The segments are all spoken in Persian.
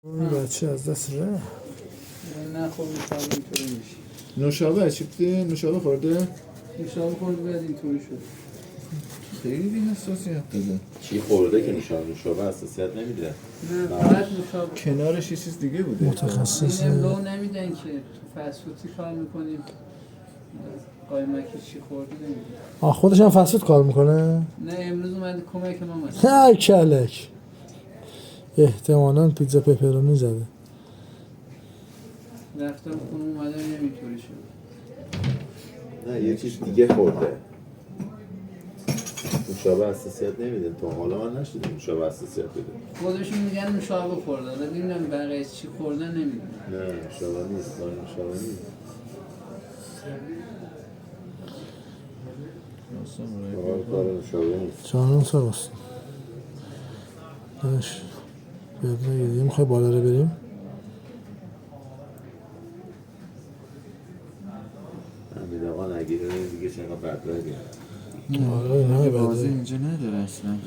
این بچه از دست ره نه خب اینطوری میشه. نوشابه چیپتی؟ نوشابه خورده؟ نوشابه خورده باید اینطوری شد. خیلی حساسیت داده. چی خورده که نوشابه حساسیت نمیده؟ نه فقط نوشابه. کنارش یه چیز دیگه بوده. متخصص این املو نمیدن که تو فسفوتی کار میکنیم قایمکی چی خورده نمیدن. خودش هم فسفود کار میکنه؟ نه امروز اومده کمک ما اومد. هر کلک احتمالاً پیتزا پپرونی زده. رفتم خونه اومده نمیطوری شد. نه یه چیز دیگه خورده. نوشابه حساسیت نمیده. تو حالا من نشدم نوشابه حساسیت بده. خودشون میگن نوشابه خورده. حالا ببینم بقیه چی خوردن نمیدونم. نه نوشابه نیست. نوشابه نیست. کار نوشابه نیست. جانم سرمست داشت ببینم دیگه میخوای بالا رو بریم؟ همین آقا نگیره دیگه چقدر بدرگه. آره نه بازی بده اینجا نداره اصلا.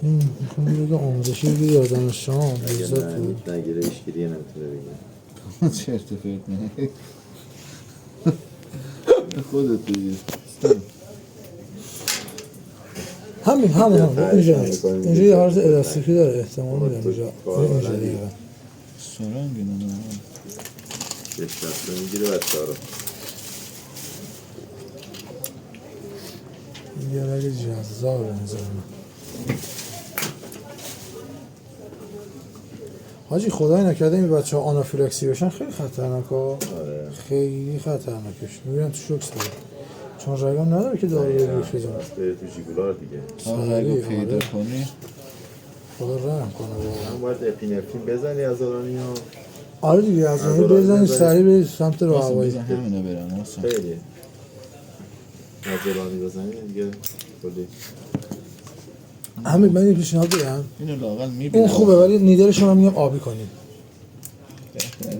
این میخوام بگه آموزشی بگه آدم شام لذت بود. نگیره اشکریه نمیتونه بگه. چرت و پرت میگه. خودت بگیر. همین اینجا یه حالت الاستیکی داره احتمال میدم اینجا دقیقا سرنگ اینا نه دشت میگیره بچه ها رو. یه رگه جذابه نظر من. حاجی خدای نکرده این بچه ها آنافیلاکسی بشن خیلی خطرناک ها. خیلی خطرناکش میبینم تو شوکس داره چون رگم نداره که داره بگیرش بزنه بره تو جیگولار دیگه. اگه پیدا کنی خدا رحم کنه واقعا. هم باید اپینفرین بزنی از آرانی ها. آره دیگه از اونی بزنی سریع برید سمت رو هوایی. بزن همینو برم واسه خیلی از آرانی بزنی دیگه کلی. همین من یه پیشنهاد بدم اینو لااقل میبینم. اون خوبه ولی نیدرش رو من میگم آبی کنید.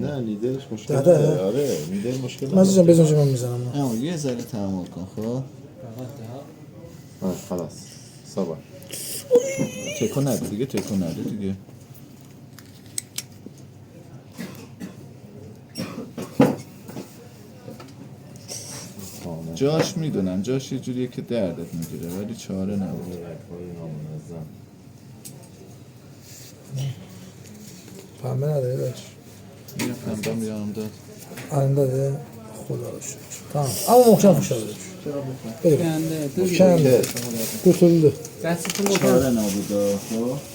نه نیدرش مشکل داده؟ نداره. آره نیدر مشکل نداره. مزید جان بزن چه من میزنم. اما یه ذره تحمل کن خب. خلاص صبر. تکون نده دیگه تکون نده دیگه. جاش میدونم جاش یه جوریه که دردت میگیره ولی چاره نبود. پنبه نداره داشت میره پنبه میام داد. الان داده خدا رو شکر تمام اما محکم فشار بده بریم کنده کنده گوتولده دستتون چاره نبود خب.